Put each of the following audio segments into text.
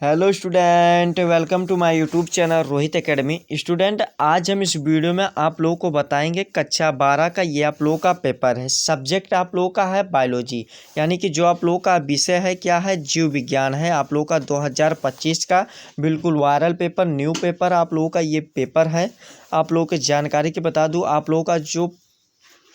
Hello student, welcome to my YouTube channel Rohit academy. Student, आज हम इस वीडियो में आप लोगों को बताएंगे कक्षा 12 का ये आप लोगों का पेपर है। सब्जेक्ट आप लोगों का है बायोलॉजी, यानी कि जो आप लोगों का विषय है क्या है, जीव विज्ञान है। आप लोगों का 2025 का बिल्कुल वायरल पेपर, न्यू पेपर आप लोगों का ये पेपर है। आप लोगों की जानकारी की बता दूँ, आप लोगों का जो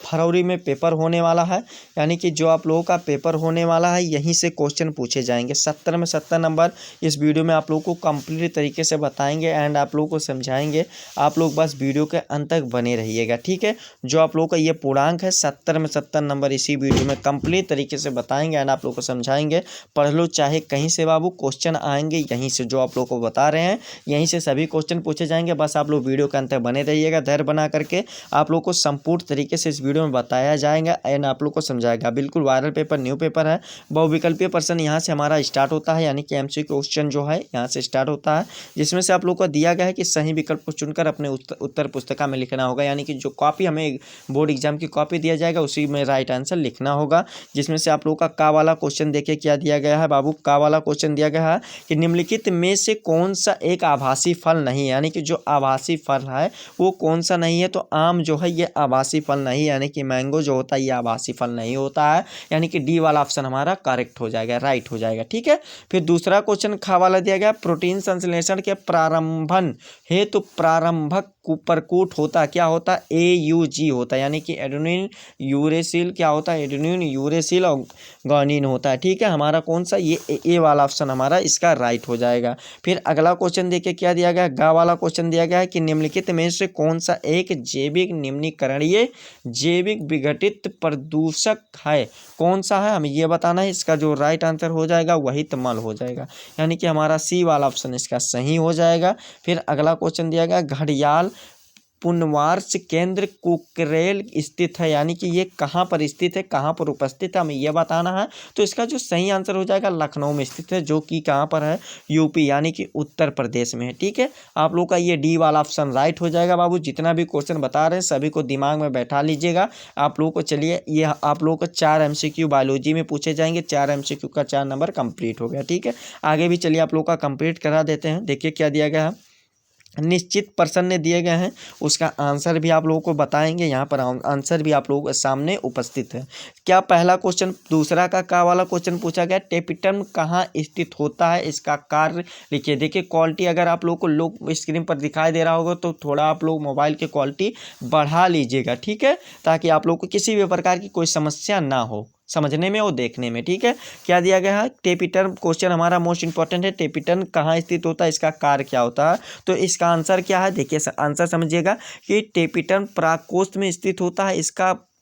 फरवरी में पेपर होने वाला है, यानी कि जो आप लोगों का पेपर होने वाला है यहीं से क्वेश्चन पूछे जाएंगे। 70 में 70 नंबर इस वीडियो में आप लोगों को कंप्लीट तरीके से बताएंगे एंड आप लोगों को समझाएंगे। आप लोग बस वीडियो के अंत तक बने रहिएगा, ठीक है। जो आप लोगों का ये पूर्णांक है 70 में 70 नंबर इसी वीडियो में कंप्लीट तरीके से बताएंगे एंड आप लोग को समझाएंगे। पढ़ लो चाहे कहीं से बाबू, क्वेश्चन आएंगे यहीं से। जो आप लोग को बता रहे हैं यहीं से सभी क्वेश्चन पूछे जाएंगे। बस आप लोग वीडियो के अंत तक बने रहिएगा, धैर्य बना करके। आप लोग को संपूर्ण तरीके से इस वीडियो में बताया जाएगा एंड आप लोग को समझाएगा। बिल्कुल वायरल पेपर, न्यू पेपर है। बहुविकल्पीय प्रश्न यहाँ से हमारा स्टार्ट होता है, यानी कि एमसीक्यू क्वेश्चन जो है यहाँ से स्टार्ट होता है, जिसमें से आप लोग को दिया गया है कि सही विकल्प को चुनकर अपने उत्तर पुस्तिका में लिखना होगा। यानी कि जो कॉपी हमें बोर्ड एग्जाम की कॉपी दिया जाएगा उसी में राइट आंसर लिखना होगा। जिसमें से आप लोग का वाला क्वेश्चन देखिए क्या दिया गया है बाबू। का वाला क्वेश्चन दिया गया है कि निम्नलिखित में से कौन सा एक आभासी फल नहीं है, यानी कि जो आभासी फल है वो कौन सा नहीं है। तो आम जो है ये आभासी फल नहीं, यानी कि मैंगो जो होता है ये आभासी फल नहीं होता है, यानी कि डी वाला ऑप्शन हमारा करेक्ट हो जाएगा, राइट हो जाएगा, ठीक है। फिर दूसरा क्वेश्चन खा वाला दिया गया, प्रोटीन संश्लेषण के प्रारंभन हेतु प्रारंभक प्रकूट होता क्या होता है, AUG होता है, यानी कि एडेनिन यूरेसिल क्या होता है, एडेनिन यूरेसिल और गुआनिन होता है, ठीक है। हमारा कौन सा ये ए वाला ऑप्शन हमारा इसका राइट हो जाएगा। फिर अगला क्वेश्चन देखिए क्या दिया गया, गा वाला क्वेश्चन दिया गया है कि निम्नलिखित में से कौन सा एक जैविक निम्नीकरणीय जैविक विघटित प्रदूषक है, कौन सा है हमें ये बताना है। इसका जो राइट आंसर हो जाएगा वही तमल हो जाएगा, यानी कि हमारा सी वाला ऑप्शन इसका सही हो जाएगा। फिर अगला क्वेश्चन दिया गया, घड़ियाल पुनर्वास केंद्र कुकरेल स्थित है, यानी कि ये कहाँ पर स्थित है, कहाँ पर उपस्थित है हमें यह बताना है। तो इसका जो सही आंसर हो जाएगा लखनऊ में स्थित है, जो कि कहाँ पर है, यूपी यानी कि उत्तर प्रदेश में है, ठीक है। आप लोग का ये डी वाला ऑप्शन राइट हो जाएगा बाबू। जितना भी क्वेश्चन बता रहे हैं सभी को दिमाग में बैठा लीजिएगा आप लोगों को। चलिए ये आप लोगों को 4 MCQ बायोलॉजी में पूछे जाएंगे। 4 MCQ का 4 नंबर कंप्लीट हो गया, ठीक है। आगे भी चलिए आप लोग का कंप्लीट करा देते हैं। देखिए क्या दिया गया है, निश्चित प्रश्न ने दिए गए हैं, उसका आंसर भी आप लोगों को बताएंगे। यहाँ पर आंसर भी आप लोगों के सामने उपस्थित है। क्या पहला क्वेश्चन, दूसरा का वाला क्वेश्चन पूछा गया, टेपिटम कहाँ स्थित होता है, इसका कार्य लिखिए। देखिए क्वालिटी अगर आप लोग को लोग स्क्रीन पर दिखाई दे रहा होगा तो थोड़ा आप लोग मोबाइल की क्वालिटी बढ़ा लीजिएगा, ठीक है, ताकि आप लोग को किसी भी प्रकार की कोई समस्या ना हो समझने में और देखने में, ठीक है। क्या दिया गया है, टेपिटन क्वेश्चन हमारा मोस्ट इंपॉर्टेंट है। टेपिटन कहाँ स्थित होता है, इसका कार्य क्या होता है। तो इसका आंसर क्या है, देखिए आंसर समझिएगा कि टेपिटन परागकोष्ठ में स्थित होता है।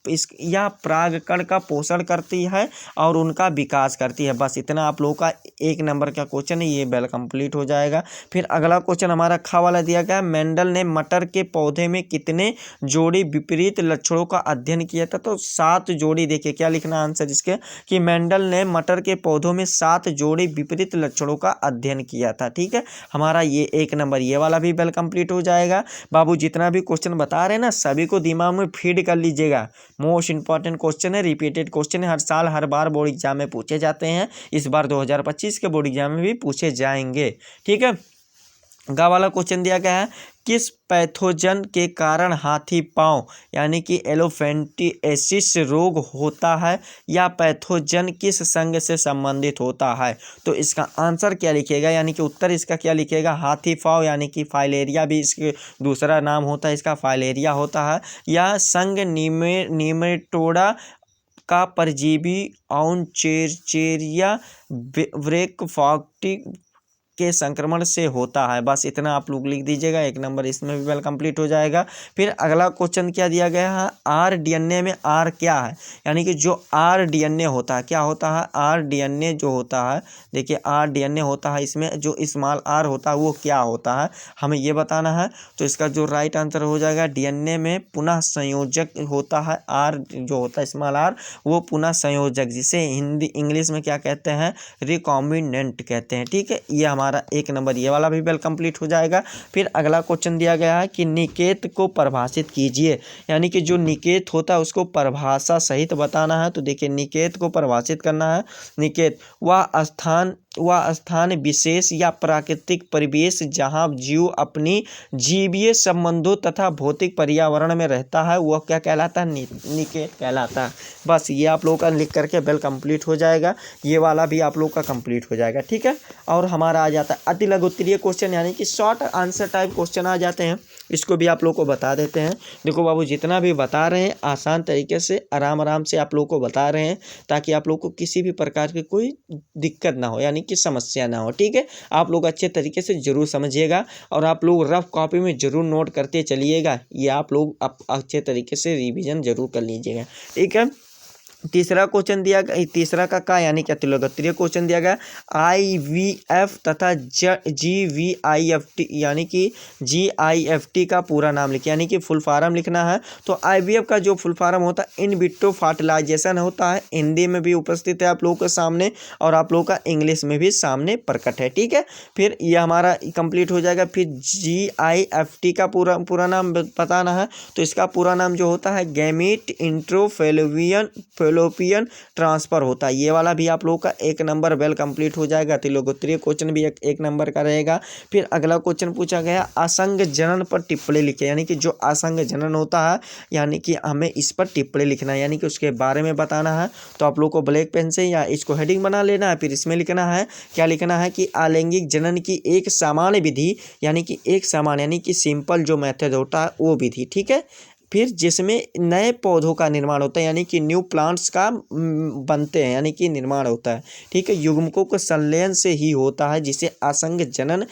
यह परागकण का पोषण करती है और उनका विकास करती है। बस इतना आप लोगों का 1 नंबर का क्वेश्चन है, ये वेल कंप्लीट हो जाएगा। फिर अगला क्वेश्चन हमारा खा वाला दिया गया, मेंडल ने मटर के पौधे में कितने जोड़ी विपरीत लक्षणों का अध्ययन किया था। तो 7 जोड़ी। देखिए क्या लिखना आंसर इसके कि मेंडल ने मटर के पौधों में 7 जोड़ी विपरीत लक्षणों का अध्ययन किया था, ठीक है। हमारा ये 1 नंबर ये वाला भी वेल कंप्लीट हो जाएगा बाबू। जितना भी क्वेश्चन बता रहे हैं ना सभी को दिमाग में फीड कर लीजिएगा। मोस्ट इंपॉर्टेंट क्वेश्चन है, रिपीटेड क्वेश्चन है, हर साल हर बार बोर्ड एग्जाम में पूछे जाते हैं। इस बार 2025 के बोर्ड एग्जाम में भी पूछे जाएंगे, ठीक है। गा वाला क्वेश्चन दिया गया है, किस पैथोजन के कारण हाथी पांव यानी कि एलोफेंटिएसिस रोग होता है, या पैथोजन किस संघ से संबंधित होता है। तो इसका आंसर क्या लिखिएगा, यानी कि उत्तर इसका क्या लिखिएगा, हाथी पांव, यानी कि फाइलेरिया भी इसके दूसरा नाम होता है, इसका फाइलेरिया होता है। या संघ निमेटोडा का परजीवी ऑनचेरिया ब्रेकफॉक्टिक के संक्रमण से होता है। बस इतना आप लोग लिख दीजिएगा, 1 नंबर इसमें भी वेल कंप्लीट हो जाएगा। फिर अगला क्वेश्चन क्या दिया गया है, rDNA में R क्या है, यानी कि जो rDNA होता है क्या होता है, rDNA जो होता है, देखिए rDNA होता है, इसमें जो स्मॉल r होता है वो क्या होता है हमें ये बताना है। तो इसका जो राइट आंसर हो जाएगा, DNA में पुनः संयोजक होता है। R जो होता है स्मॉल r वो पुनः संयोजक, जिसे हिंदी इंग्लिश में क्या कहते हैं, रिकॉम्बिनेंट कहते हैं, ठीक है। ये हमारा 1 नंबर ये वाला भी वेल कंप्लीट हो जाएगा। फिर अगला क्वेश्चन दिया गया है कि निकेत को परिभाषित कीजिए, यानी कि जो निकेत होता है उसको परिभाषा सहित बताना है। तो देखिए निकेत को परिभाषित करना है। निकेत वह स्थान वह स्थान विशेष या प्राकृतिक परिवेश जहाँ जीव अपनी जीवीय संबंधों तथा भौतिक पर्यावरण में रहता है वह क्या कहलाता है, निकेट कहलाता है। बस ये आप लोगों का लिख करके बेल कंप्लीट हो जाएगा, ये वाला भी आप लोग का कंप्लीट हो जाएगा, ठीक है। और हमारा आ जाता है अति लघु उत्तरीय क्वेश्चन, यानी कि शॉर्ट आंसर टाइप क्वेश्चन आ जाते हैं, इसको भी आप लोग को बता देते हैं। देखो बाबू, जितना भी बता रहे हैं आसान तरीके से आराम से आप लोग को बता रहे हैं, ताकि आप लोग को किसी भी प्रकार की कोई दिक्कत ना हो, यानी कि समस्या ना हो, ठीक है। आप लोग अच्छे तरीके से जरूर समझिएगा और आप लोग रफ कॉपी में जरूर नोट करते चलिएगा, ये आप लोग अच्छे तरीके से रिवीजन जरूर कर लीजिएगा, ठीक है। तीसरा क्वेश्चन दिया गया, तीसरा का यानी कि अति लघु उत्तरीय क्वेश्चन दिया गया IVF तथा GVIFT, यानी कि GIFT का पूरा नाम लिखिए, यानी कि फुल फॉर्म लिखना है। तो IVF का जो फुल फॉर्म होता है इन विट्रो फर्टिलाइजेशन होता है, हिंदी में भी उपस्थित है आप लोगों के सामने और आप लोगों का इंग्लिश में भी सामने प्रकट है, ठीक है। फिर ये हमारा कंप्लीट हो जाएगा। फिर GIFT का पूरा नाम बताना है, तो इसका पूरा नाम जो होता है गैमीट इंट्रोफेलोपियन ट्रांसफर होता है, ये वाला भी आप लोगों का 1 नंबर वेल कंप्लीट हो जाएगा। अति लघु उत्तरीय क्वेश्चन भी एक नंबर का रहेगा। फिर अगला क्वेश्चन पूछा गया असंग जनन पर टिप्पणी लिखे, यानी कि जो असंग जनन होता है, यानी कि हमें इस पर टिप्पणी लिखना है, यानी कि उसके बारे में बताना है। तो आप लोग को ब्लैक पेन से या इसको हेडिंग बना लेना है, फिर इसमें लिखना है, क्या लिखना है कि अलैंगिक जनन की एक सामान्य विधि, यानी कि एक सामान्य यानी कि सिंपल जो मेथड होता है वो विधि, ठीक है। फिर जिसमें नए पौधों का निर्माण होता है, यानी कि न्यू प्लांट्स का बनते हैं, यानी कि निर्माण होता है, ठीक है। युग्मकों के संलयन से ही होता है, जिसे असंग जनन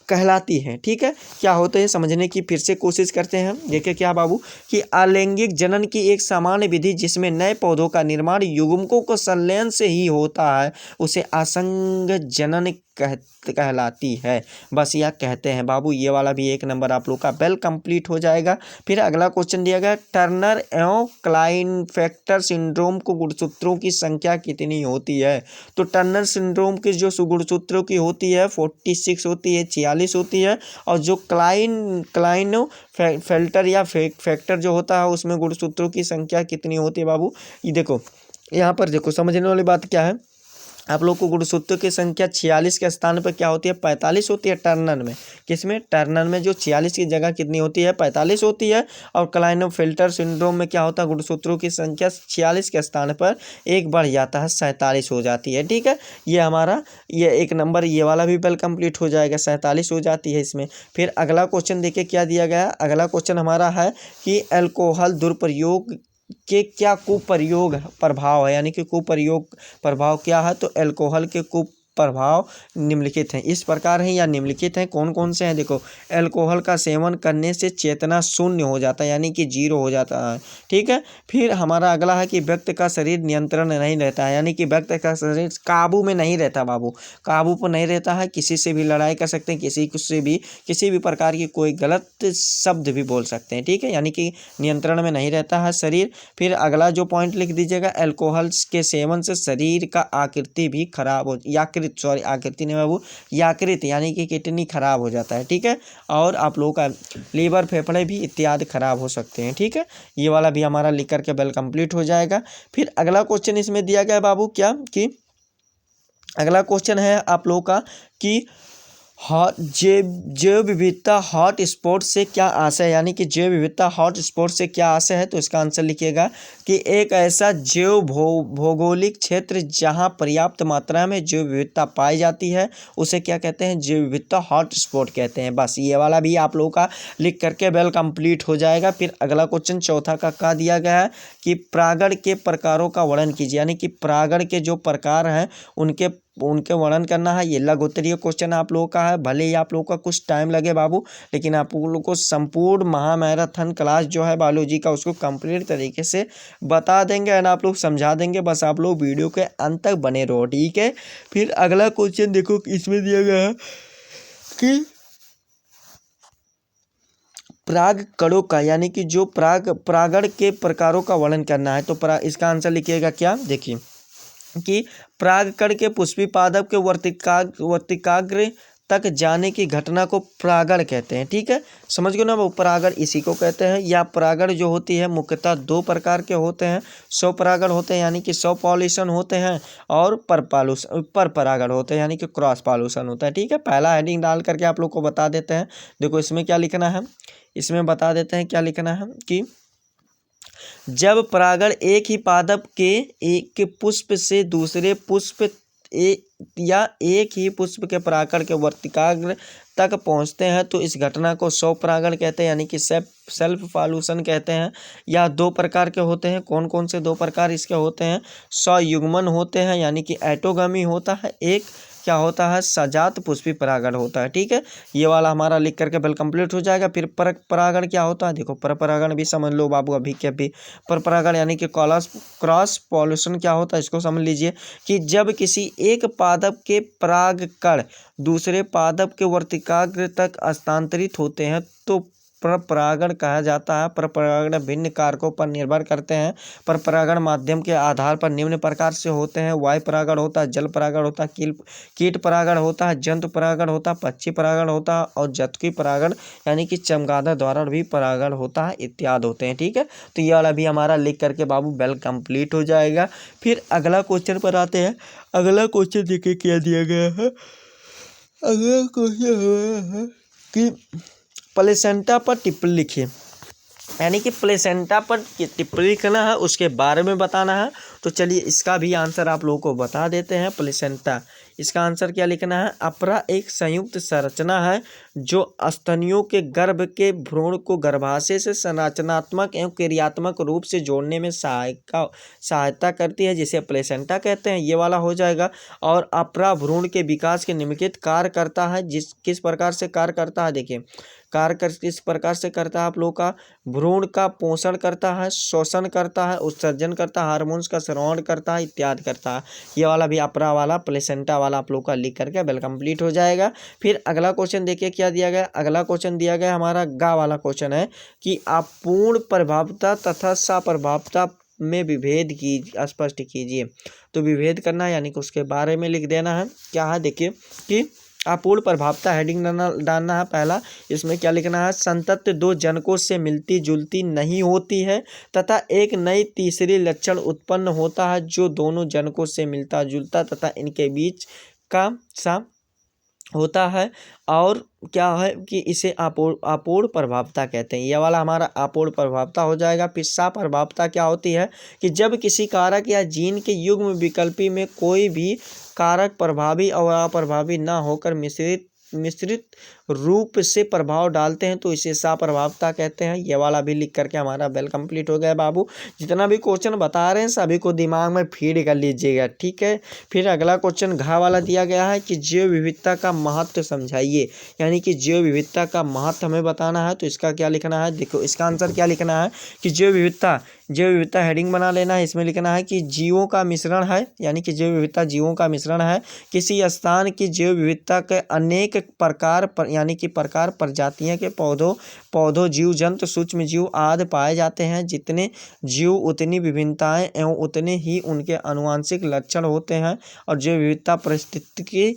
कहलाती है, ठीक है। क्या होते हैं समझने की फिर से कोशिश करते हैं। देखिए क्या बाबू कि अलैंगिक जनन की एक सामान्य विधि जिसमें नए पौधों का निर्माण युग्मकों को संलयन से ही होता है, उसे असंग जनन कहलाती है। बस यह कहते हैं बाबू, ये वाला भी 1 नंबर आप लोग का वेल कंप्लीट हो जाएगा। फिर अगला क्वेश्चन दिया गया टर्नर एवं क्लाइनफेक्टर सिंड्रोम को गुणसूत्रों की संख्या कितनी होती है। तो टर्नर सिंड्रोम की जो गुणसूत्रों की होती है 46 होती है, 46 होती है। और जो क्लाइनो फेल्टर या फैक्टर जो होता है उसमें गुणसूत्रों की संख्या कितनी होती है बाबू। ये देखो यहाँ पर देखो समझने वाली बात क्या है, आप लोग को गुणसूत्रों की संख्या 46 के स्थान पर क्या होती है 45 होती है टर्नर में। किसमें टर्नर में जो 46 की जगह कितनी होती है 45 होती है। और क्लाइनोफिल्टर सिंड्रोम में क्या होता है गुणसूत्रों की संख्या 46 के स्थान पर एक बढ़ जाता है 47 हो जाती है, ठीक है। ये हमारा ये 1 नंबर ये वाला भी वेल कंप्लीट हो जाएगा, 47 हो जाती है इसमें। फिर अगला क्वेश्चन देखिए क्या दिया गया। अगला क्वेश्चन हमारा है कि अल्कोहल दुरुपयोग के क्या कुप्रयोग प्रभाव है, यानी कि कुप्रयोग प्रभाव क्या है। तो अल्कोहल के कुप्रभाव निम्नलिखित हैं, इस प्रकार हैं या निम्नलिखित हैं। कौन कौन से हैं देखो, अल्कोहल का सेवन करने से चेतना शून्य हो जाता है, यानी कि 0 हो जाता है, ठीक है। फिर हमारा अगला है कि व्यक्ति का शरीर नियंत्रण नहीं रहता है, यानी कि व्यक्ति का शरीर काबू में नहीं रहता बाबू, काबू पर नहीं रहता है। किसी से भी लड़ाई कर सकते हैं, किसी भी प्रकार की कोई गलत शब्द भी बोल सकते हैं, ठीक है, यानी कि नियंत्रण में नहीं रहता है शरीर। फिर अगला जो पॉइंट लिख दीजिएगा अल्कोहल के सेवन से शरीर का आकृति भी खराब हो आकृति नहीं बाबू यकृत यानी कि किडनी खराब हो जाता है, ठीक है। और आप लोगों का लीवर फेफड़े भी इत्यादि खराब हो सकते हैं, ठीक है। ये वाला भी हमारा लिख करके वेल कंप्लीट हो जाएगा। फिर अगला क्वेश्चन इसमें दिया गया बाबू क्या कि अगला क्वेश्चन है आप लोगों का कि जैव विविधता हॉट स्पॉट से क्या आशय है, यानी कि जैव विविधता हॉट स्पॉट से क्या आशय है। तो इसका आंसर लिखिएगा कि एक ऐसा जैव भौगोलिक क्षेत्र जहां पर्याप्त मात्रा में जैव विविधता पाई जाती है उसे क्या कहते हैं, जैव विविधता हॉट स्पॉट कहते हैं। बस ये वाला भी आप लोगों का लिख करके वेल कंप्लीट हो जाएगा। फिर अगला क्वेश्चन चौथा का दिया गया है कि परागण के प्रकारों का वर्णन कीजिए, यानी कि परागण के जो प्रकार हैं उनके वर्णन करना है। ये लघु उत्तरीय क्वेश्चन आप लोगों का है, भले ही आप लोगों का कुछ टाइम लगे बाबू, लेकिन आप लोगों को संपूर्ण महामैराथन क्लास जो है बायोलॉजी का उसको कंप्लीट तरीके से बता देंगे एंड आप लोग समझा देंगे। बस आप लोग वीडियो के अंत तक बने रहो, ठीक है। फिर अगला क्वेश्चन देखो इसमें दिया गया है कि पराग कणों का, यानी कि जो परागण के प्रकारों का वर्णन करना है। तो इसका आंसर लिखिएगा क्या, देखिए कि परागकण के पुष्पी पादप के वर्तिकाग्र तक जाने की घटना को परागण कहते हैं। ठीक है, समझ गए ना वो परागण इसी को कहते हैं। या परागण जो होती है मुख्यतः दो प्रकार के होते हैं। स्वपरागण होते हैं यानी कि स्व पॉल्यूशन होते हैं, और पर परागण होते हैं यानी कि क्रॉस पॉल्यूशन होता है। ठीक है, पहला हेडिंग डाल करके आप लोग को बता देते हैं। देखो इसमें क्या लिखना है, इसमें बता देते हैं क्या लिखना है कि जब परागण एक ही पादप के एक पुष्प से दूसरे पुष्प या एक ही पुष्प के परागण के वर्तिकाग्र तक पहुंचते हैं तो इस घटना को स्वपरागण कहते हैं यानी कि सेल्फ पॉल्यूशन कहते हैं। या दो प्रकार के होते हैं। कौन कौन से दो प्रकार इसके होते हैं? स्वयुग्मन होते हैं यानी कि एटोगमी होता है, एक क्या होता है सजात पुष्पी परागण होता है। ठीक है, ये वाला हमारा लिख करके बिल कंप्लीट हो जाएगा। फिर पर परागण क्या होता है, देखो पर परागण भी समझ लो बाबू अभी के अभी। पर परागण यानी कि क्रॉस पॉल्यूशन क्या होता है इसको समझ लीजिए कि जब किसी एक पादप के परागकण दूसरे पादप के वर्तिकाग्र तक हस्तांतरित होते हैं तो पर परागण कहा जाता है। पर परागण भिन्न कारकों पर निर्भर करते हैं। पर परागण माध्यम के आधार पर निम्न प्रकार से होते हैं। वायु परागण होता है, जल परागण होता है, कीट परागण होता है, जंतु परागण होता है, पक्षी परागण होता है, और जतकी परागण यानी कि चमगादड़ द्वारा भी परागण होता है इत्यादि होते हैं। ठीक है, तो ये वाला भी हमारा लिख करके बाबू बेल कंप्लीट हो जाएगा। फिर अगला क्वेश्चन पर आते हैं। अगला क्वेश्चन देखिए क्या दिया गया है। अगला क्वेश्चन है कि प्लेसेंटा पर टिप्पणी लिखिए, यानी कि प्लेसेंटा पर टिप्पणी लिखना है, उसके बारे में बताना है। तो चलिए इसका भी आंसर आप लोगों को बता देते हैं। प्लेसेंटा, इसका आंसर क्या लिखना है? अपरा एक संयुक्त संरचना है जो स्तनियों के गर्भ के भ्रूण को गर्भाशय से संरचनात्मक एवं क्रियात्मक रूप से जोड़ने में सहायता करती है, जिसे प्लेसेंटा कहते हैं। ये वाला हो जाएगा। और अपरा भ्रूण के विकास के निम्नलिखित कार्य करता है। किस प्रकार से कार्य करता है, देखिए कार्य किस प्रकार से करता है आप लोग का? भ्रूण का पोषण करता है, शोषण करता है, उत्सर्जन करता है, हार्मोन्स का स्रावण करता है इत्यादि करता है। ये वाला भी अपरा वाला प्लेसेंटा वाला आप लोग का लिख करके बिल कंप्लीट हो जाएगा। फिर अगला क्वेश्चन देखिए क्या दिया गया। अगला क्वेश्चन दिया गया हमारा गा वाला क्वेश्चन है कि अपूर्ण प्रभावता तथा सप्रभावता में विभेद की स्पष्ट कीजिए। तो विभेद करना है यानी कि उसके बारे में लिख देना है। क्या है देखिए कि अपूर्ण प्रभावता हेडिंग डालना है पहला। इसमें क्या लिखना है? संतत दो जनकों से मिलती जुलती नहीं होती है तथा एक नई तीसरी लक्षण उत्पन्न होता है जो दोनों जनकों से मिलता जुलता तथा इनके बीच का सा होता है। और क्या है कि इसे अपूर्ण प्रभावता कहते हैं। यह वाला हमारा अपूर्ण प्रभावता हो जाएगा। फिर सप्रभावता क्या होती है कि जब किसी कारक या जीन के युग्म विकल्पी में कोई भी कारक प्रभावी और अप्रभावी न होकर मिश्रित रूप से प्रभाव डालते हैं तो इसे सप्रभावता कहते हैं। ये वाला भी लिख करके हमारा बेल कंप्लीट हो गया बाबू। जितना भी क्वेश्चन बता रहे हैं सभी को दिमाग में फीड कर लीजिएगा। ठीक है, फिर अगला क्वेश्चन घ वाला दिया गया है कि जैव विविधता का महत्व समझाइए, यानी कि जैव विविधता का महत्व हमें बताना है। तो इसका क्या लिखना है, देखो इसका आंसर क्या लिखना है कि जैव विविधता हेडिंग बना लेना है। इसमें लिखना है कि जीवों का मिश्रण है, यानी कि जैव विविधता जीवों का मिश्रण है। किसी स्थान की जैव विविधता के अनेक प्रकार यानी कि प्रकार प्रजातियों के पौधों जीव जंतु सूक्ष्म जीव आदि पाए जाते हैं। जितने जीव उतनी विभिन्नताएं एवं उतने ही उनके आनुवंशिक लक्षण होते हैं। और जैव विविधता पारिस्थितिकी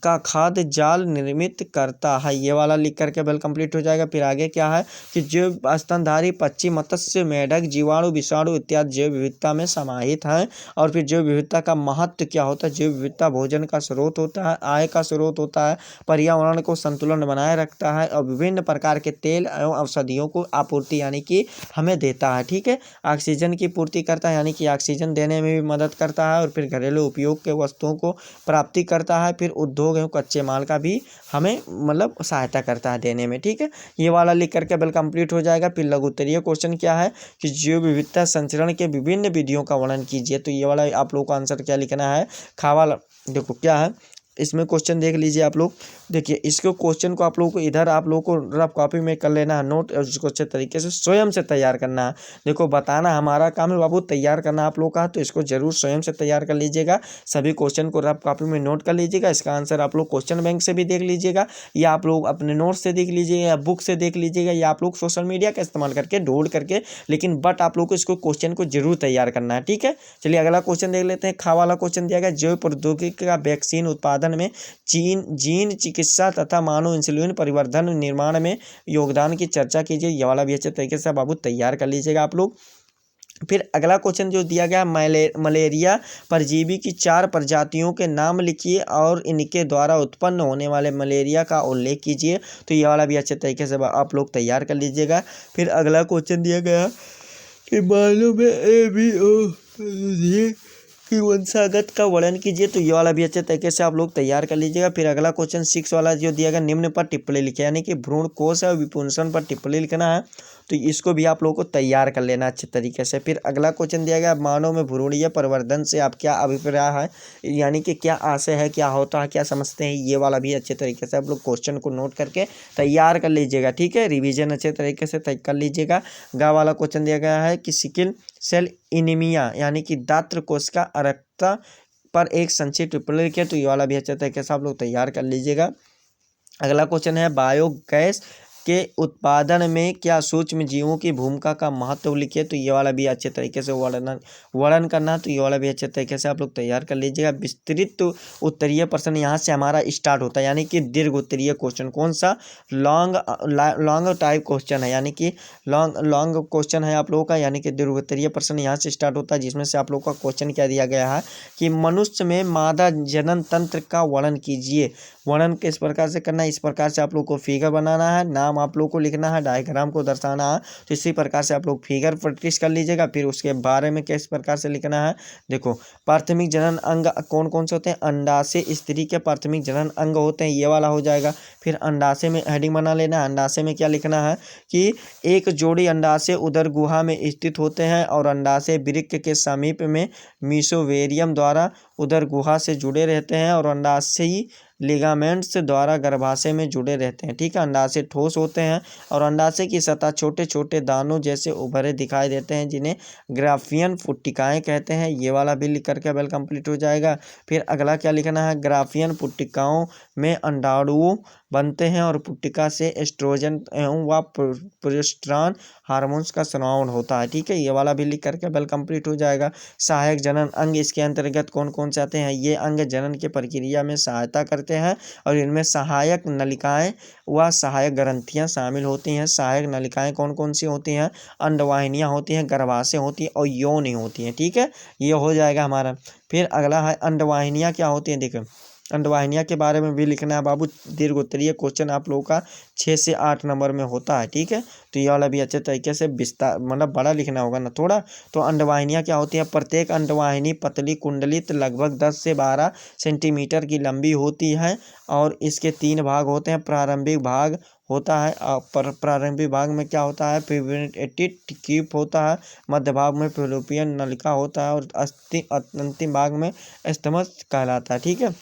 का खाद्य जाल निर्मित करता है। ये वाला लिख करके बिल कंप्लीट हो जाएगा। फिर आगे क्या है कि जैव स्तनधारी पक्षी मत्स्य मेढक जीवाणु विषाणु इत्यादि जैव विविधता में समाहित हैं। और फिर जैव विविधता का महत्व क्या होता है? जैव विविधता भोजन का स्रोत होता है, आय का स्रोत होता है, पर्यावरण को संतुलन बनाए रखता है और विभिन्न प्रकार के तेल एवं औषधियों को आपूर्ति यानी कि हमें देता है। ठीक है, ऑक्सीजन की पूर्ति करता है यानी कि ऑक्सीजन देने में भी मदद करता है। और फिर घरेलू उपयोग के वस्तुओं को प्राप्ति करता है। फिर उद्योग एवं कच्चे माल का भी हमें मतलब सहायता करता है देने में। ठीक है, ये वाला लिख करके बिल कंप्लीट हो जाएगा। फिर लघु उत्तरीय क्वेश्चन क्या है कि जैव विविधता संचरण के विभिन्न विधियों का वर्णन कीजिए। तो ये वाला आप लोगों को आंसर क्या लिखना है? खा वाला देखो क्या है इसमें क्वेश्चन देख लीजिए आप लोग। देखिए इसको क्वेश्चन को आप लोगों को इधर आप लोगों को रफ कॉपी में कर लेना है नोट, और इसको अच्छे तरीके से स्वयं से तैयार करना है। देखो बताना हमारा काम है बाबू, तैयार करना आप लोग का, तो इसको जरूर स्वयं से तैयार कर लीजिएगा। सभी क्वेश्चन को रफ कॉपी में नोट कर लीजिएगा। इसका आंसर आप लोग क्वेश्चन बैंक से भी देख लीजिएगा, या आप लोग अपने नोट से देख लीजिएगा, या बुक से देख लीजिएगा, या आप लोग सोशल मीडिया का इस्तेमाल करके ढूंढ करके, लेकिन बट आप लोग को इसको क्वेश्चन को जरूर तैयार करना है। ठीक है, चलिए अगला क्वेश्चन देख लेते हैं। खा वाला क्वेश्चन दिया गया जैव प्रौद्योगिकी का वैक्सीन उत्पादन उत्पादन में जीन चिकित्सा तथा मानव इंसुलिन परिवर्धन निर्माण में योगदान की चर्चा कीजिए। ये वाला भी अच्छे तरीके से बाबू तैयार कर लीजिएगा आप लोग। फिर अगला क्वेश्चन जो दिया गया, मलेरिया परजीवी की 4 प्रजातियों के नाम लिखिए और इनके द्वारा उत्पन्न होने वाले मलेरिया का उल्लेख कीजिए। तो ये वाला भी अच्छे तरीके से आप लोग तैयार कर लीजिएगा। फिर अगला क्वेश्चन दिया गया कि मालूम है कि वंशागत का वर्णन कीजिए। तो ये वाला भी अच्छे तरीके से आप लोग तैयार कर लीजिएगा। फिर अगला क्वेश्चन 6 वाला जो दिया गया, निम्न पर टिप्पणी लिखे, यानी कि भ्रूण कोश है विपुंसन पर टिप्पणी लिखना है। तो इसको भी आप लोगों को तैयार कर लेना अच्छे तरीके से। फिर अगला क्वेश्चन दिया गया, मानव में भ्रूणीय परिवर्धन से आप क्या अभिप्राय है, यानी कि क्या आशय है, क्या होता है, क्या समझते हैं। ये वाला भी अच्छे तरीके से आप लोग क्वेश्चन को नोट करके तैयार कर लीजिएगा। ठीक है, रिविजन अच्छे तरीके से कर लीजिएगा। गा वाला क्वेश्चन दिया गया है कि सिकल सेल एनीमिया यानी कि दात्र कोश का अरक्ता पर एक संक्षिप्त टिप्पणी लिखे। तो ये वाला भी अच्छे तरीके से आप लोग तैयार कर लीजिएगा। अगला क्वेश्चन है, बायोगैस के उत्पादन में क्या सूक्ष्म जीवों की भूमिका का महत्व लिखिए। तो ये वाला भी अच्छे तरीके से वर्णन करना। तो ये वाला भी अच्छे तरीके से आप लोग तैयार कर लीजिएगा। विस्तृत उत्तरीय प्रश्न यहाँ से हमारा स्टार्ट होता है, यानी कि दीर्घ उत्तरीय क्वेश्चन। कौन सा? लॉन्ग टाइप क्वेश्चन है, यानी कि लॉन्ग क्वेश्चन है आप लोगों का, यानी कि दीर्घ उत्तरीय प्रश्न यहाँ से स्टार्ट होता है, जिसमें से आप लोगों का क्वेश्चन क्या दिया गया है कि मनुष्य में मादा जनन तंत्र का वर्णन कीजिए। वर्णन किस प्रकार से करना है, इस प्रकार से आप लोग को फिगर बनाना है, नाम आप लोग को लिखना है, डायग्राम को दर्शाना है। तो इसी प्रकार से आप लोग फिगर प्रैक्टिस कर लीजिएगा। फिर उसके बारे में किस प्रकार से लिखना है, देखो प्राथमिक जनन अंग कौन कौन से होते हैं। अंडाशय स्त्री के प्राथमिक जनन अंग होते हैं, ये वाला हो जाएगा। फिर अंडाशय में हेडिंग बना लेना है। अंडाशय में क्या लिखना है कि एक जोड़ी अंडाशय उदर गुहा में स्थित होते हैं और अंडाशय वृक्क के समीप में मीसोवेरियम द्वारा उदर गुहा से जुड़े रहते हैं और अंडाशयी लिगामेंट्स द्वारा गर्भाशय में जुड़े रहते हैं। ठीक है, अंडाशय ठोस होते हैं और अंडाशय की सतह छोटे छोटे दानों जैसे उभरे दिखाई देते हैं, जिन्हें ग्राफियन पुट्टिकाएं कहते हैं। ये वाला भी लिख करके वेल कंप्लीट हो जाएगा। फिर अगला क्या लिखना है, ग्राफियन पुट्टिकाओं में अंडाणु बनते हैं और पुट्टिका से एस्ट्रोजन एवं व प्रोजेस्टेरॉन हार्मोन्स का स्राव होता है। ठीक है, ये वाला भी लिख करके वेल कंप्लीट हो जाएगा। सहायक जनन अंग, इसके अंतर्गत कौन कौन से आते हैं, ये अंग जनन की प्रक्रिया में सहायता करते हैं और इनमें सहायक नलिकाएं व सहायक ग्रंथियां शामिल होती हैं। सहायक नलिकाएं कौन कौन सी होती हैं, अंडवाहिनियां होती हैं, गर्भाशय होती है और योनि होती हैं। ठीक है, ये हो जाएगा हमारा। फिर अगला है अंडवाहिनियां क्या होती हैं। देखो अंडवाहिनियां के बारे में भी लिखना है बाबू। दीर्घ उत्तरीय क्वेश्चन आप लोगों का 6 से 8 नंबर में होता है। ठीक है, तो ये वाला भी अच्छे तरीके से विस्तार मतलब बड़ा लिखना होगा ना थोड़ा। तो अंडवाहिनियां क्या होती हैं, प्रत्येक अंडवाहिनी पतली कुंडलित लगभग 10 से 12 सेंटीमीटर की लंबी होती है और इसके 3 भाग होते हैं। प्रारंभिक भाग होता है प्रारंभिक भाग में क्या होता है, फिब्रिनेटेड ट्यूब होता है। मध्य भाग में फैलोपियन नलिका होता है और अंतिम भाग में स्थमस कहलाता है। ठीक है,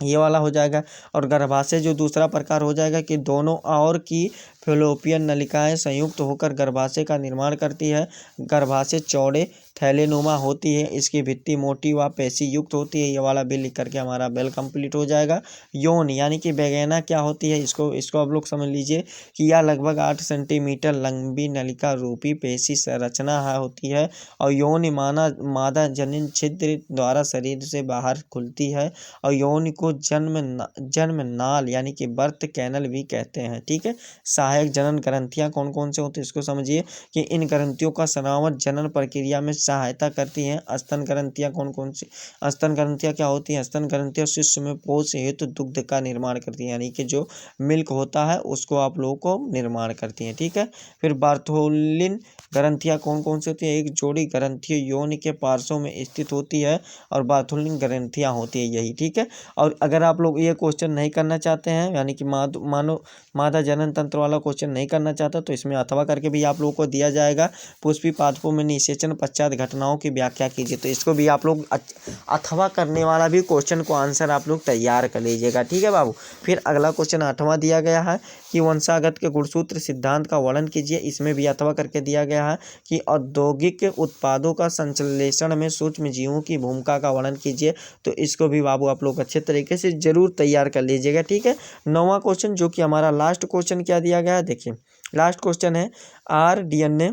ये वाला हो जाएगा। और गर्भाशय जो दूसरा प्रकार हो जाएगा कि दोनों ओर की फैलोपियन नलिकाएं संयुक्त होकर गर्भाशय का निर्माण करती है। गर्भाशय चौड़े थैलेनुमा होती है, इसकी भित्ति मोटी व पेशी युक्त होती है। ये वाला भी लिख करके हमारा बेल कंप्लीट हो जाएगा। यौन यानी कि वैगिना क्या होती है, इसको आप लोग समझ लीजिए कि यह लगभग 8 सेंटीमीटर लंबी नलिका रूपी पेशी संरचना होती है और यौन मादा जनन छिद्र द्वारा शरीर से बाहर खुलती है और यौन को जन्म नाल यानी कि बर्थ कैनल भी कहते हैं। ठीक है, सहायक जनन ग्रंथियां कौन कौन से होते हैं, इसको समझिए कि इन ग्रंथियों का स्राव जनन प्रक्रिया में सहायता करती हैं। स्तन ग्रंथियां कौन कौन सी, स्तन ग्रंथियां क्या होती हैं, स्तन ग्रंथियां शिशु में पोष हेतु दुग्ध का निर्माण करती हैं, यानी कि जो मिल्क होता है उसको आप लोगों को निर्माण करती हैं। ठीक है, फिर बार्थोलिन ग्रंथियां कौन कौन सी होती है, एक जोड़ी ग्रंथियां यौन के पार्श्व में स्थित होती है और बार्थोलिन ग्रंथियां होती है यही। ठीक है, और अगर आप लोग ये क्वेश्चन नहीं करना चाहते हैं, यानी कि मादा जनन तंत्र वाला क्वेश्चन नहीं करना चाहता, तो इसमें अथवा करके भी आप लोगों को दिया जाएगा। पुष्पी पादपों में निषेचन पश्चात घटनाओं की व्याख्या कीजिए, तो इसको भी आप लोग अथवा करने वाला भी क्वेश्चन को आंसर आप लोग तैयार कर लीजिएगा। ठीक है बाबू। फिर अगला क्वेश्चन 8वां दिया गया है कि वंशागत के गुणसूत्र सिद्धांत का वर्णन कीजिए। इसमें भी अथवा करके दिया गया है कि औद्योगिक उत्पादों का संश्लेषण में सूक्ष्म जीवों की भूमिका का वर्णन कीजिए, तो इसको भी बाबू आप लोग अच्छे तरीके से जरूर तैयार कर लीजिएगा। ठीक है, 9वां क्वेश्चन जो कि हमारा लास्ट क्वेश्चन क्या दिया गया है, देखिए लास्ट क्वेश्चन है आरडीएनए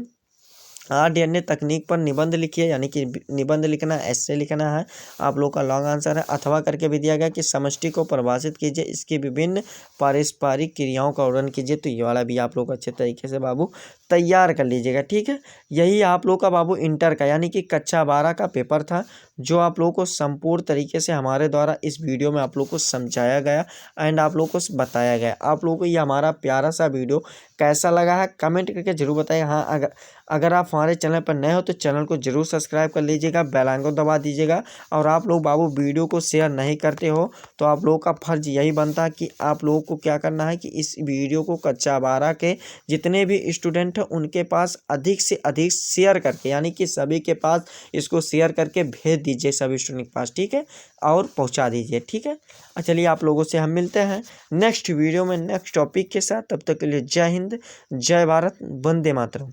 RDNA तकनीक पर निबंध लिखिए, यानी कि निबंध लिखना, एस्से लिखना है। आप लोग का लॉन्ग आंसर है। अथवा करके भी दिया गया कि समष्टि को परिभाषित कीजिए, इसकी विभिन्न पारस्परिक क्रियाओं का वर्णन कीजिए। तो ये वाला भी आप लोग अच्छे तरीके से बाबू तैयार कर लीजिएगा, ठीक है। यही आप लोग का बाबू इंटर का यानी कि कक्षा 12 का पेपर था, जो आप लोगों को संपूर्ण तरीके से हमारे द्वारा इस वीडियो में आप लोग को समझाया गया एंड आप लोग को बताया गया। आप लोगों को ये हमारा प्यारा सा वीडियो कैसा लगा है कमेंट करके जरूर बताइए। हाँ, अगर आप हमारे चैनल पर नए हो तो चैनल को जरूर सब्सक्राइब कर लीजिएगा, बेल आइकन को दबा दीजिएगा। और आप लोग बाबू वीडियो को शेयर नहीं करते हो तो आप लोगों का फर्ज यही बनता है कि आप लोगों को क्या करना है कि इस वीडियो को कक्षा 12 के जितने भी स्टूडेंट हैं उनके पास अधिक से अधिक शेयर करके, यानी कि सभी के पास इसको शेयर करके भेज दीजिए सभी स्टूडेंट के पास, ठीक है, और पहुंचा दीजिए, ठीक है। चलिए आप लोगों से हम मिलते हैं नेक्स्ट वीडियो में नेक्स्ट टॉपिक के साथ। तब तक के लिए जय हिंद, जय भारत, वंदे मातरम।